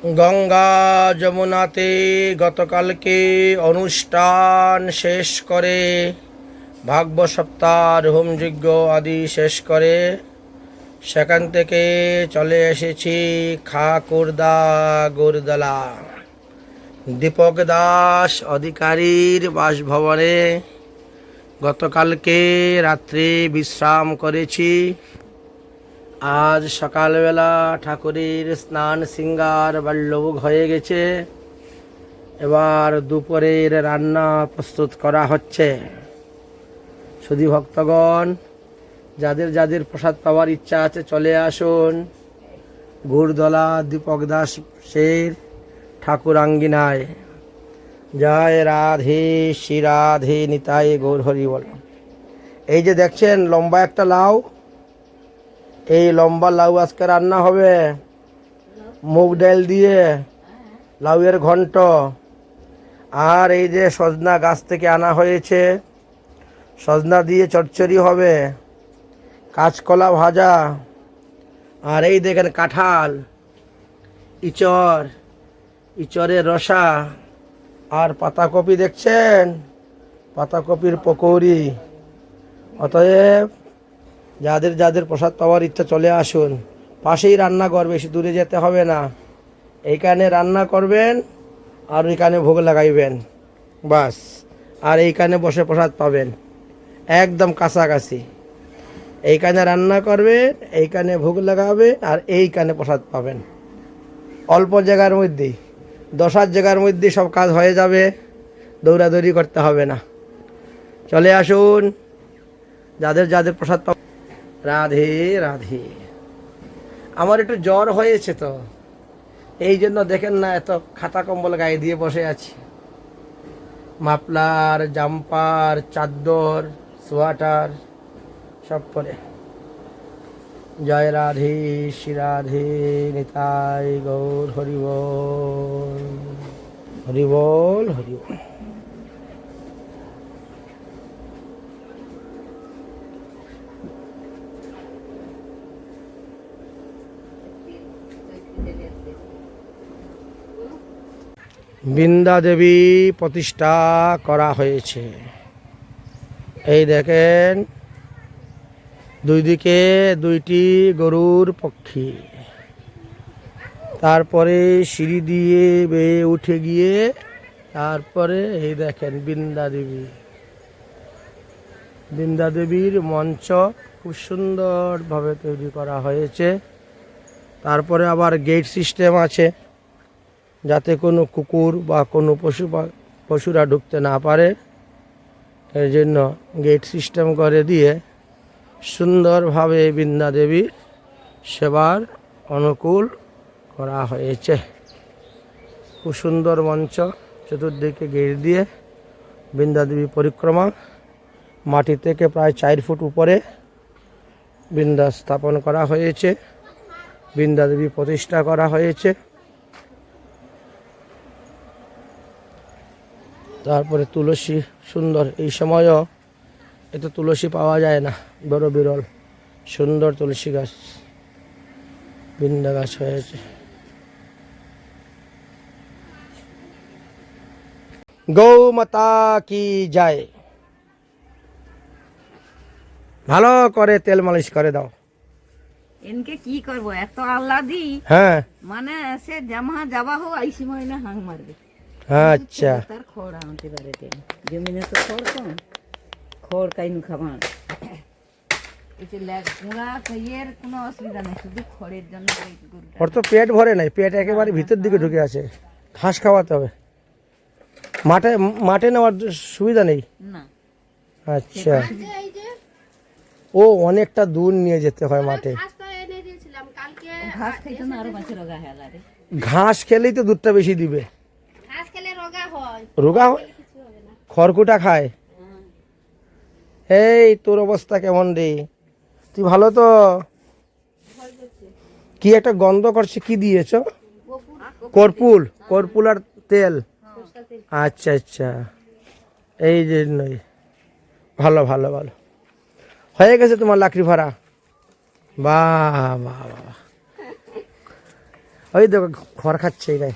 গঙ্গা যমুনাতে গতকালকে অনুষ্ঠান শেষ করে ভাগবত সপ্তাহ হোমযজ্ঞ আদি শেষ করে সেখান থেকে চলে এসেছি খাকুরদা গুরদলা দীপক দাস অধিকারীর বাসভবনে। গতকালকে রাত্রে বিশ্রাম করেছি। আজ সকালবেলা ঠাকুরের স্নান সিঙ্গার বাল্যভোগ হয়ে গেছে। এবার দুপুরের রান্না প্রস্তুত করা হচ্ছে। সুধী ভক্তগণ, যাদের যাদের প্রসাদ পাওয়ার ইচ্ছা আছে চলে আসুন গুরদলা দীপক দাসের ঠাকুরাঙ্গিনায়। জয় রাধে শ্রী রাধে নিতাই গৌর হরি বল। এই যে দেখছেন লম্বা একটা লাউ, এই লম্বা লাউ আজকে রান্না হবে মুগ ডাল দিয়ে, লাউয়ের ঘন্ট। আর এই যে সজনা গাছ থেকে আনা হয়েছে, সজনা দিয়ে চচ্চড়ি হবে, কাঁচকলা ভাজা। আর এই দেখেন কাঁঠাল, ইচড়ের রসা, আর পাতাকপি দেখছেন, পাতাকপির পকৌড়ি। অতএব যাদের যাদের প্রসাদ পাওয়ার ইচ্ছা চলে আসুন। পাশেই রান্নাঘর, বেশি দূরে যেতে হবে না। এইখানে রান্না করবেন আর ওইখানে ভোগ লাগাইবেন, বাস। আর এইখানে বসে প্রসাদ পাবেন, একদম কাছাকাছি। এইখানে রান্না করবেন, এইখানে ভোগ লাগাবেন, আর এইখানে প্রসাদ পাবেন। অল্প জায়গার মধ্যেই, 10 জায়গার মধ্যেই সব কাজ হয়ে যাবে, দৌড়াদৌড়ি করতে হবে না। চলে আসুন যাদের যাদের প্রসাদ পাবেন। রাধে রাধে। আমার একটু জ্বর হয়েছে তো, এই জন্য দেখেন না এত খাতা কম্বল গায়ে দিয়ে বসে আছি। মাফলার, জাম্পার, চাদর, সোয়াটার সব পরে। জয় রাধে শ্রী রাধে নিতাই গৌর হরি বল, হরি বল, হরি বল। বৃন্দা দেবী প্রতিষ্ঠা করা হয়েছে। এই দেখেন দুই দিকে 2টি গরুর পক্ষী। তারপরে সিঁড়ি দিয়ে বেয়ে উঠে গিয়ে তারপরে এই দেখেন বৃন্দা দেবীর মঞ্চ খুব সুন্দরভাবে তৈরি করা হয়েছে। তারপরে আবার গেট সিস্টেম আছে, যাতে কোনো কুকুর বা কোনো পশুরা ঢুকতে না পারে। এর জন্য গেট সিস্টেম করে দিয়ে সুন্দরভাবে বৃন্দা দেবীর সেবার অনুকূল করা হয়েছে। খুব সুন্দর মঞ্চ, চতুর্দিকে গেট দিয়ে বৃন্দা দেবী পরিক্রমা। মাটি থেকে প্রায় 4 ফুট উপরে বৃন্দা স্থাপন করা হয়েছে, বৃন্দা দেবী প্রতিষ্ঠা করা হয়েছে। তারপরে তুলসী সুন্দর, এই সময়ও এত তুলসী পাওয়া যায় না, বড় বিরল। সুন্দর তুলসী গাছ, বৃন্দা গাছ হয়েছে। গৌ মাতা কি যায়। ভালো করে তেল মালিশ করে দাও। এনকে কি করব, এত আহ্লাদি। হ্যাঁ, মানে সে জামা যাবা হো এই সময় না হাং মারবে। আচ্ছা। তার খড় আনতে পারে, জমিনে তো খড় কম, খড় কাইনু খাবার। এতে পুরা কইয়ের কোনো অসুবিধা নেই, শুধু খড়ের জন্য। ওর তো পেট ভরে নাই, পেট একেবারে ভিতর দিকে ঢুকে আছে। ঘাস খাওয়াতে হবে। মাঠে নেওয়ার সুবিধা নেই না। আচ্ছা, ও অনেকটা দূর নিয়ে যেতে হয় মাঠে। ঘাস খাইতো না, আরো মাছের রোগা হেলা রে। ঘাস খেলেই তো দুধটা বেশি দিবে। ঘাস খেলে রোগা হয়, রোগা হয়, খড়কুটা খায়। এই তোর অবস্থা কেমন রে? তুই ভালো তো? কি একটা গন্ধ করছে, কি দিয়েছ? কর্পুল আর তেল। আচ্ছা আচ্ছা, এই জন্যই। ভালো ভালো ভালো হয়ে গেছে তোমার লাকড়ি ভাড়া। বাহ বাহ বাহ, ওই দেখো খড় খাচ্ছে এটাই।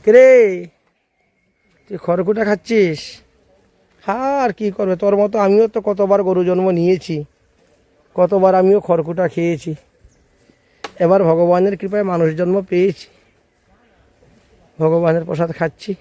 রে তুই খড়কুটা খাচ্ছিস? আর কি করবে, তোর মতো আমিও তো কতবার গরু জন্ম নিয়েছি, কতবার আমিও খড়কুটা খেয়েছি। এবার ভগবানের কৃপায় মানুষ জন্ম পেয়েছি, ভগবানের প্রসাদ খাচ্ছি।